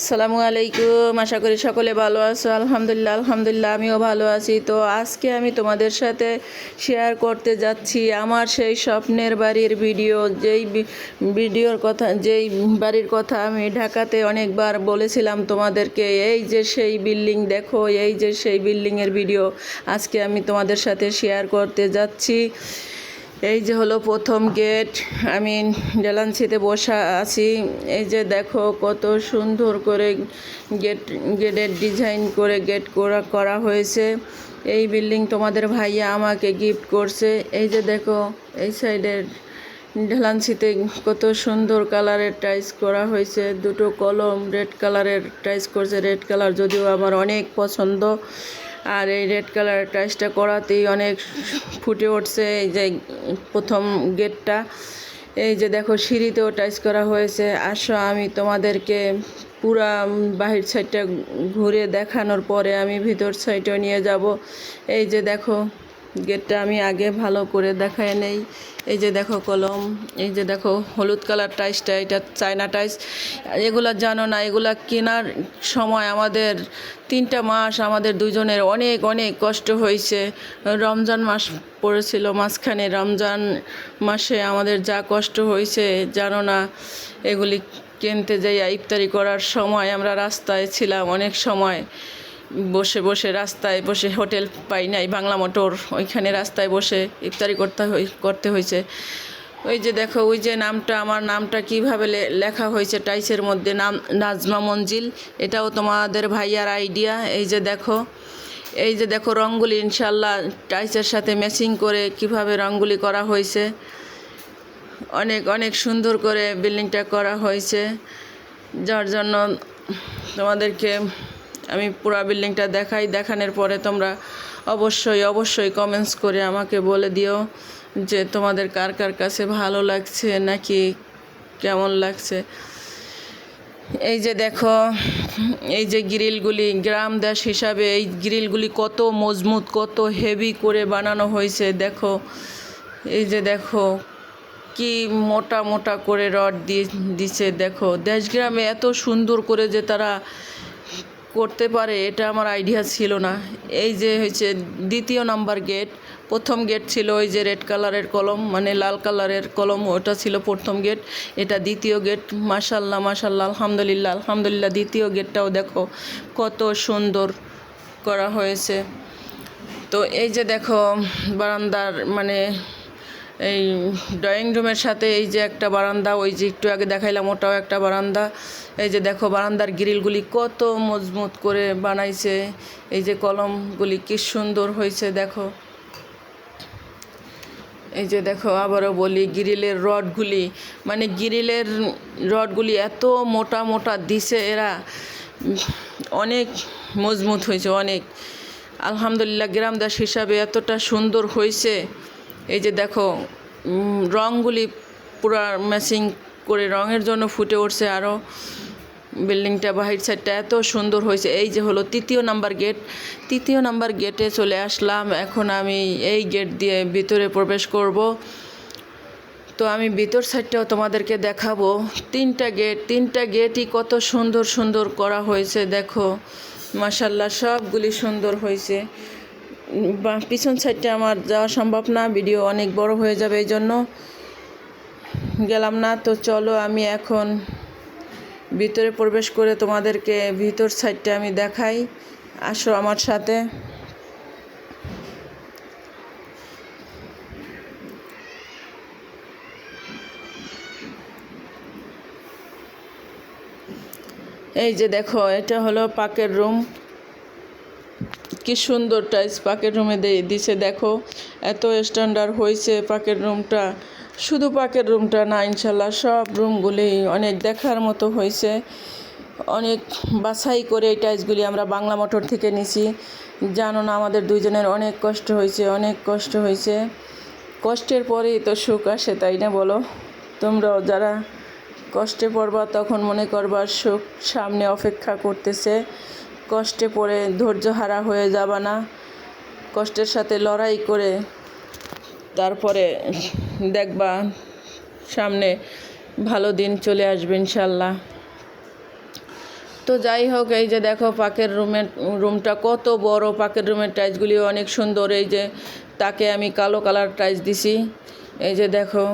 আসসালামু আলাইকুম। আশা করি সকলে ভালো আছো। আলহামদুলিল্লাহ আমিও ভালো আছি। তো আজকে আমি তোমাদের সাথে শেয়ার করতে যাচ্ছি আমার সেই স্বপ্নের বাড়ির ভিডিও, যেই বাড়ির কথা আমি ঢাকাতে অনেকবার বলেছিলাম তোমাদেরকে। এই যে সেই বিল্ডিং দেখো, এই যে সেই বিল্ডিংয়ের ভিডিও আজকে আমি তোমাদের সাথে শেয়ার করতে যাচ্ছি। এই যে হলো প্রথম গেট। আমি ডেলান্সিতে বসা আছি। এই যে দেখো কত সুন্দর করে গেটের ডিজাইন করে গেট করা হয়েছে। এই বিল্ডিং তোমাদের ভাইয়া আমাকে গিফট করছে। এই যে দেখো এই সাইডের ডেলান্সিতে কত সুন্দর কালারের টাইলস করা হয়েছে। দুটো কলম রেড কালারের টাইলস করছে। রেড কালার যদিও আমার অনেক পছন্দ, আর এই রেড কালার টাইলসটা করাতেই অনেক ফুটে উঠছে। এই যে প্রথম গেটটা, এই যে দেখো সিঁড়িতেও টাইলস করা হয়েছে। আসো আমি তোমাদেরকে পুরা বাহির সাইডটা ঘুরে দেখানোর পরে আমি ভিতর সাইডেও নিয়ে যাব। এই যে দেখো গেটটা আমি আগে ভালো করে দেখায় নেই। এই যে দেখো কলম, এই যে দেখো হলুদ কালার টাইলসটা, এটা চায়না টাইলস। এগুলা জানো না, এগুলা কেনার সময় আমাদের 3টা মাস আমাদের দুজনের অনেক অনেক কষ্ট হয়েছে। রমজান মাস পড়েছিল মাঝখানে, রমজান মাসে আমাদের যা কষ্ট হয়েছে জানো না। এগুলি কিনতে যাই, ইফতারি করার সময় আমরা রাস্তায় ছিলাম অনেক সময়, বসে বসে রাস্তায় বসে, হোটেল পাই নাই বাংলা মোটর, ওইখানে রাস্তায় বসে ইফতারি করতে হয়েছে। ওই যে দেখো ওই যে নামটা, আমার নামটা কিভাবে লেখা হয়েছে টাইসের মধ্যে, নাম নাজমা মঞ্জিল। এটাও তোমাদের ভাইয়ার আইডিয়া। এই যে দেখো রঙগুলি ইনশাল্লাহ টাইসের সাথে ম্যাচিং করে কিভাবে রঙগুলি করা হয়েছে। অনেক অনেক সুন্দর করে বিল্ডিংটা করা হয়েছে, যার জন্য তোমাদেরকে আমি পুরো বিল্ডিংটা দেখানোর পরে তোমরা অবশ্যই কমেন্টস করে আমাকে বলে দিও যে তোমাদের কার কার কাছে ভালো লাগছে নাকি কেমন লাগছে। এই যে দেখো এই যে গ্রিলগুলি, গ্রাম দেশ হিসাবে এই গ্রিলগুলি কত মজবুত, কত হেভি করে বানানো হয়েছে। দেখো এই যে দেখো কি মোটা মোটা করে রড দিছে। দেখো দেশ গ্রামে এত সুন্দর করে যে তারা করতে পারে এটা আমার আইডিয়া ছিল না। এই যে হয়েছে 2য় নাম্বার গেট। প্রথম গেট ছিল ওই যে রেড কালারের কলম, মানে লাল কালারের কলম, ওটা ছিল প্রথম গেট। এটা 2য় গেট। মাশাল্লাহ আলহামদুলিল্লাহ 2য় গেটটাও দেখো কত সুন্দর করা হয়েছে। তো এই যে দেখো বারান্দার, মানে এই ড্রয়িং রুমের সাথে এই যে একটা বারান্দা, ওই যে একটু আগে দেখাইলাম ওটাও একটা বারান্দা। এই যে দেখো বারান্দার গ্রিলগুলি কত মজবুত করে বানাইছে। এই যে কলমগুলি কি সুন্দর হয়েছে দেখো। এই যে দেখো আবারও বলি, গ্রিলের রডগুলি এত মোটা মোটা দিছে এরা, অনেক মজবুত হয়েছে অনেক। আলহামদুলিল্লাহ গ্রাম দেশ হিসাবে এতটা সুন্দর হয়েছে। এই যে দেখো রঙগুলি পুরা ম্যাচিং করে রঙের জন্য ফুটে উঠছে আরও। বিল্ডিংটা বাহির সাইডটা এত সুন্দর হয়েছে। এই যে হলো 3য় নাম্বার গেট। 3য় নাম্বার গেটে চলে আসলাম। এখন আমি এই গেট দিয়ে ভিতরে প্রবেশ করব। তো আমি ভিতর সাইডটাও তোমাদেরকে দেখাবো। 3টা গেটই কত সুন্দর সুন্দর করা হয়েছে। দেখো মাশাল্লাহ সবগুলি সুন্দর হয়েছে। পিছন সাইডটা আমার যাওয়া সম্ভব না, ভিডিও অনেক বড় হয়ে যাবে, এই জন্য গেলাম না। তো চলো আমি এখন ভিতরে প্রবেশ করে তোমাদেরকে ভিতর সাইডটা আমি দেখাই। আসো আমার সাথে। এই যে দেখো এটা হলো পাকের রুম। কি সুন্দর টাইলস পাকের রুমে দিছে। দেখো এত স্ট্যান্ডার্ড হয়েছে পাকের রুমটা। শুধু পাকের রুমটা না, ইনশাল্লাহ সব রুমগুলি অনেক দেখার মতো হয়েছে। অনেক বাছাই করে এই টাইলসগুলি আমরা বাংলা মোটর থেকে নিছি। জানো না আমাদের দুইজনের অনেক কষ্ট হয়েছে। কষ্টের পরেই তো সুখ আসে, তাই না বলো? তোমরাও যারা কষ্টে পড়বা তখন মনে করবা সুখ সামনে অপেক্ষা করতেছে। কষ্টে পড়ে ধৈর্য হারা হয়ে যাবা না, কষ্টের সাথে লড়াই করে তারপরে দেখবা সামনে ভালো দিন চলে আসবে ইনশাল্লাহ। তো যাই হোক, এই যে দেখো পাকের রুমটা কত বড়, পাকের রুমের টাইলসগুলি অনেক সুন্দর। এই যে তাকে আমি কালো কালার টাইলস দিছি। এই যে দেখো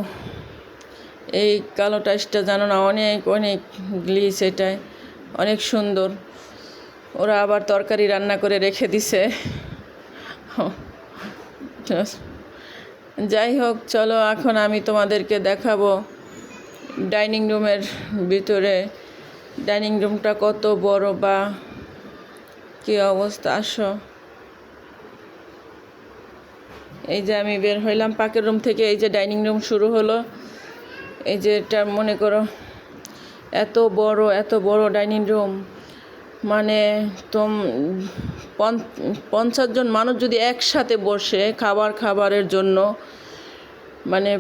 এই কালো টাইলসটা জানো না, অনেক অনেক গ্লিস, এটাই অনেক সুন্দর। ওরা আবার তরকারি রান্না করে রেখে দিছে। যাই হোক, চলো এখন আমি তোমাদেরকে দেখাবো ডাইনিং রুমের ভিতরে ডাইনিং রুমটা কত বড় বা কী অবস্থা। আসো, এই যে আমি বের হইলাম পাকের রুম থেকে, এই যে ডাইনিং রুম শুরু হলো। এই যে এটা মনে করো এত বড় ডাইনিং রুম, মানে 50 জন মানুষ যদি একসাথে বসে খাবারের জন্য, মানে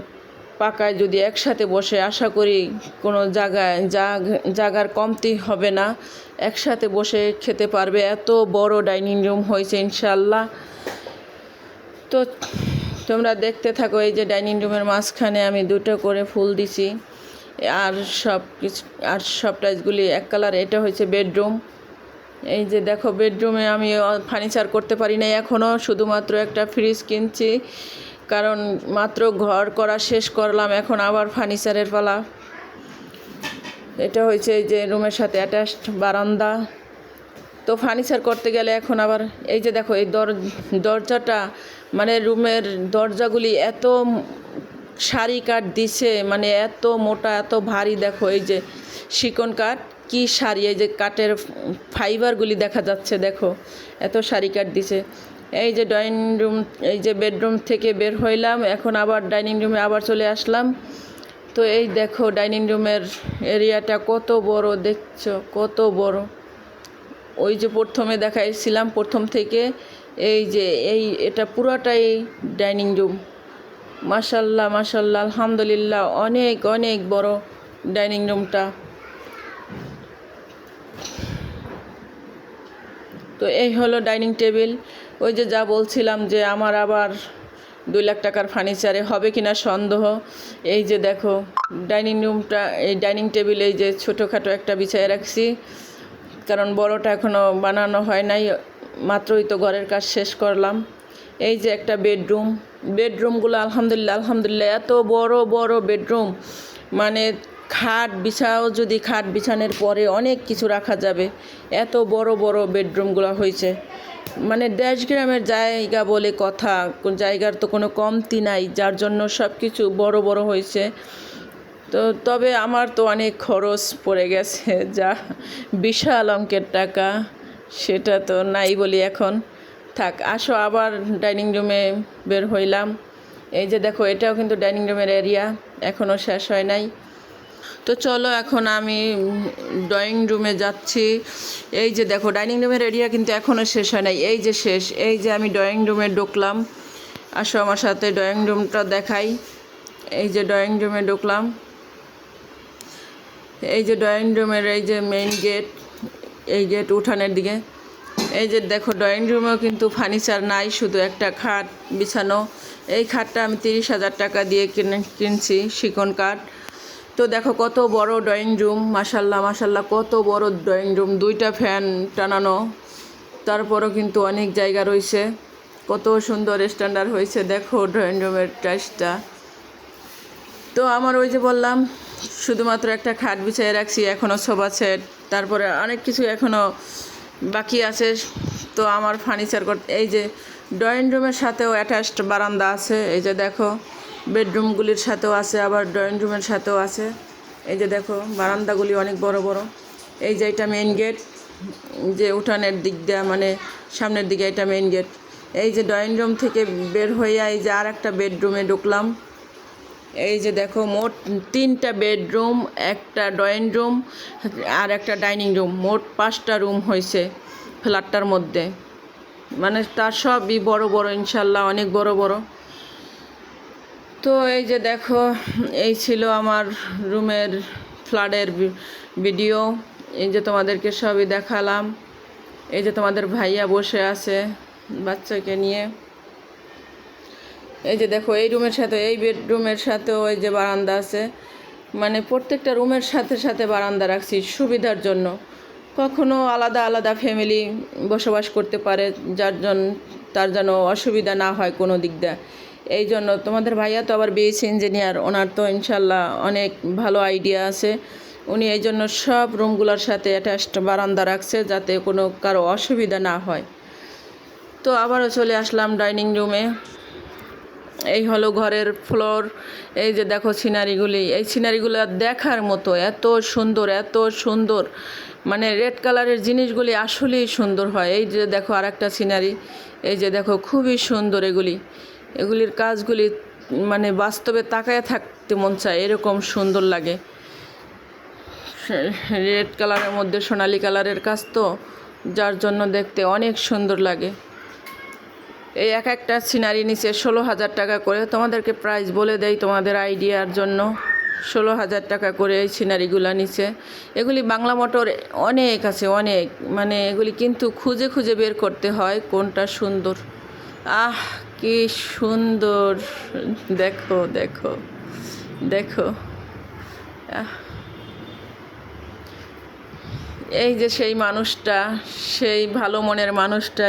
পাকায় যদি একসাথে বসে, আশা করি কোনো জায়গার কমতি হবে না, একসাথে বসে খেতে পারবে। এত বড় ডাইনিং রুম হয়েছে ইনশাল্লাহ। তো তোমরা দেখতে থাকো। এই যে ডাইনিং রুমের মাঝখানে আমি 2টো করে ফুল দিছি, আর সব টাইলসগুলি এক কালার। এটা হচ্ছে বেডরুম। এই যে দেখো বেডরুমে আমি ফার্নিচার করতে পারি না এখনও, শুধুমাত্র একটা ফ্রিজ কিনছি, কারণ মাত্র ঘর করা শেষ করলাম, এখন আবার ফার্নিচারের পালা। এটা হয়েছে এই যে রুমের সাথে অ্যাটাচড বারান্দা। তো ফার্নিচার করতে গেলে এখন আবার এই যে দেখো এই দরজাটা, মানে রুমের দরজাগুলি এত সারি কাঠ দিছে, মানে এত মোটা এত ভারী। দেখো এই যে শিকন কাঠ, কি সারি, এই যে কাঠের ফাইবারগুলি দেখা যাচ্ছে, দেখো এত সারি কাঠ দিছে। এই যে ডাইনিং রুম, এই যে বেডরুম থেকে বের হইলাম, এখন আবার ডাইনিং রুমে আবার চলে আসলাম। তো এই দেখো ডাইনিং রুমের এরিয়াটা কত বড়, দেখছো কত বড়। ওই যে প্রথমে দেখাইছিলাম প্রথম থেকে, এই যে এটা পুরাটাই ডাইনিং রুম। মাশাল্লাহ মাশাল্লাহ, আলহামদুলিল্লাহ, অনেক অনেক বড় ডাইনিং রুমটা। তো এই হলো ডাইনিং টেবিল। ওই যে যা বলছিলাম যে আমার আবার 2 লাখ টাকার ফার্নিচারে হবে কিনা সন্দেহ। এই যে দেখো ডাইনিং রুমটা, এই ডাইনিং টেবিল এই যে ছোটোখাটো একটা বিছায় রাখছি, কারণ বড়টা এখনও বানানো হয় নাই, মাত্রই তো ঘরের কাজ শেষ করলাম। এই যে একটা বেডরুমগুলো আলহামদুলিল্লাহ এত বড় বেডরুম, মানে খাট বিছানোর পরে অনেক কিছু রাখা যাবে, এত বড় বেডরুমগুলো হয়েছে। মানে দেশগ্রামের জায়গা বলে কথা, জায়গার তো কোনো কমতি নাই, যার জন্য সব কিছু বড় হয়েছে। তো তবে আমার তো অনেক খরচ পড়ে গেছে, যা বিশাল অঙ্কের টাকা, সেটা তো নাই বলি এখন থাক। আসো আবার ডাইনিং রুমে বের হইলাম। এই যে দেখো এটাও কিন্তু ডাইনিং রুমের এরিয়া, এখনও শেষ হয় নাই। তো চলো এখন আমি ড্রয়িং রুমে যাচ্ছি। এই যে দেখো ডাইনিং রুমের এরিয়া কিন্তু এখনও শেষ হয় নাই, এই যে শেষ। এই যে আমি ড্রয়িং রুমে ঢুকলাম, আসো আমার সাথে ড্রয়িং রুমটা দেখাই। এই যে ড্রয়িং রুমে ঢুকলাম, এই যে ড্রয়িং রুমের এই যে মেইন গেট, এই গেট উঠানের দিকে। এই যে দেখো ড্রয়িং রুমেও কিন্তু ফার্নিচার নাই, শুধু একটা খাট বিছানো। এই খাটটা আমি 30,000 টাকা দিয়ে কিনছি, শিকন কাঠ। তো দেখো কত বড় ড্রয়িং রুম, মাশাল্লাহ কত বড় ড্রয়িং রুম, 2টা ফ্যান টানানো, তারপরও কিন্তু অনেক জায়গা রয়েছে, কত সুন্দর স্ট্যান্ডার্ড হয়েছে। দেখো ড্রয়িং রুমের টাইলসটা। তো আমার ওই যে বললাম শুধুমাত্র একটা খাট বিছিয়ে রাখছি, এখনও সোফা সেট, তারপরে অনেক কিছু এখনও বাকি আছে। তো আমার ফার্নিচার করতে, এই যে ড্রয়িং রুমের সাথেও অ্যাটাচড বারান্দা আছে। এই যে দেখো বেডরুমগুলির সাথেও আছে, আবার ড্রয়িং রুমের সাথেও আছে। এই যে দেখো বারান্দাগুলি অনেক বড়। এই যে এটা মেইন গেট, যে উঠানের দিক দেওয়া, মানে সামনের দিকে এটা মেইন গেট। এই যে ড্রয়িং রুম থেকে বের হইয়া এই যে আর একটা বেডরুমে ঢুকলাম। এই যে দেখো মোট 3টা বেডরুম, একটা ড্রয়িং রুম আর একটা ডাইনিং রুম, মোট 5টা রুম হয়েছে ফ্ল্যাটটার মধ্যে। মানে তার সবই বড় ইনশাল্লাহ, অনেক বড়। তো এই যে দেখো এই ছিল আমার রুমের ফ্ল্যাটের ভিডিও। এই যে তোমাদেরকে সবই দেখালাম। এই যে তোমাদের ভাইয়া বসে আছে বাচ্চাকে নিয়ে। এই যে দেখো এই রুমের সাথে, এই বেডরুমের সাথেও এই যে বারান্দা আছে, মানে প্রত্যেকটা রুমের সাথে বারান্দা রাখছি সুবিধার জন্য। কখনো আলাদা আলাদা ফ্যামিলি বসবাস করতে পারে, তার যেন অসুবিধা না হয় কোনো দিক দিয়ে। এই জন্য তোমাদের ভাইয়া তো আবার বিএসসি ইঞ্জিনিয়ার, ওনার তো ইনশাল্লাহ অনেক ভালো আইডিয়া আছে। উনি এই জন্য সব রুমগুলোর সাথে অ্যাটাচড বারান্দা রাখছে যাতে কোনো কারো অসুবিধা না হয়। তো আবারও চলে আসলাম ডাইনিং রুমে। এই হলো ঘরের ফ্লোর। এই যে দেখো সিনারিগুলি, এই সিনারিগুলো দেখার মতো, এত সুন্দর এত সুন্দর, মানে রেড কালারের জিনিসগুলি আসলেই সুন্দর হয়। এই যে দেখো আরেকটা সিনারি, এই যে দেখো খুবই সুন্দর এগুলির কাজগুলি, মানে বাস্তবে তাকায় থাকতে মন চায়, এরকম সুন্দর লাগে। রেড কালারের মধ্যে সোনালি কালারের কাজ তো, যার জন্য দেখতে অনেক সুন্দর লাগে। এই এক একটা সিনারি নিচে 16,000 টাকা করে। তোমাদেরকে প্রাইস বলে দেই তোমাদের আইডিয়ার জন্য। 16,000 টাকা করে এই সিনারিগুলো নিচে। এগুলি বাংলা মোটর অনেক আছে, অনেক, মানে এগুলি কিন্তু খুঁজে খুঁজে বের করতে হয় কোনটা সুন্দর। আহ কি সুন্দর, দেখো দেখো দেখো। এই যে সেই মানুষটা, সেই ভালো মনের মানুষটা,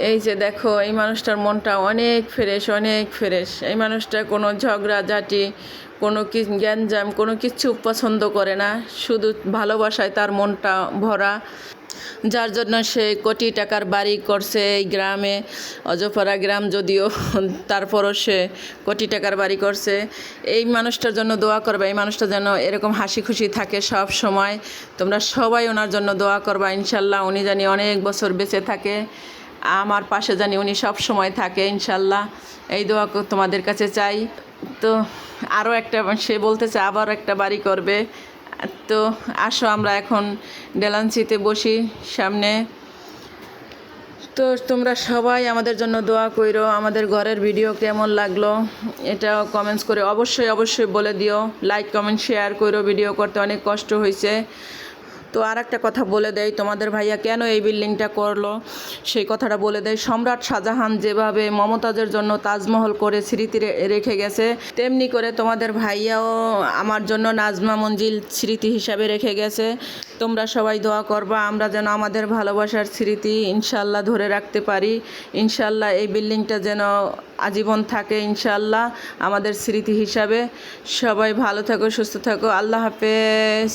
এই যে দেখো, এই মানুষটার মনটা অনেক ফ্রেশ, অনেক ফ্রেশ। এই মানুষটা কোনো ঝগড়াঝাটি, কোনো গ্যাঞ্জাম, কোনো কিছু পছন্দ করে না, শুধু ভালোবাসায় তার মনটা ভরা। যার জন্য সে কোটি টাকার বাড়ি করছে এই গ্রামে, অজপাড়া গ্রাম যদিও, তারপরও সে কোটি টাকার বাড়ি করছে। এই মানুষটার জন্য দোয়া করবা, এই মানুষটা যেন এরকম হাসি খুশি থাকে সব সময়। তোমরা সবাই ওনার জন্য দোয়া করবা, ইনশাল্লাহ উনি জানি অনেক বছর বেঁচে থাকে, আমার পাশে জানি উনি সব সময় থাকে ইনশাল্লাহ। এই দোয়া তোমাদের কাছে চাই। তো আরও একটা, সে বলতেছে আবার একটা বাড়ি করবে। তো আসো আমরা এখন ডেলান্সিতে বসি সামনে। তো তোমরা সবাই আমাদের জন্য দোয়া কইরো। আমাদের ঘরের ভিডিও কেমন লাগলো এটা কমেন্টস করে অবশ্যই বলে দিও। লাইক কমেন্ট শেয়ার কইরো, ভিডিও করতে অনেক কষ্ট হয়েছে। তো আর একটা কথা বলে দেয়, তোমাদের ভাইয়া কেন এই বিল্ডিংটা করলো সেই কথাটা বলে দেয়। সম্রাট শাহজাহান যেভাবে মমতাজের জন্য তাজমহল করে স্মৃতি রেখে গেছে, তেমনি করে তোমাদের ভাইয়াও আমার জন্য নাজমা মঞ্জিল স্মৃতি হিসাবে রেখে গেছে। তোমরা সবাই দোয়া করবা আমরা যেন আমাদের ভালোবাসার স্মৃতি ইনশাল্লাহ ধরে রাখতে পারি। ইনশাল্লাহ এই বিল্ডিংটা যেন আজীবন থাকে ইনশাল্লাহ আমাদের স্মৃতি হিসাবে। সবাই ভালো থাকো, সুস্থ থাকো, আল্লাহ হাফেজ।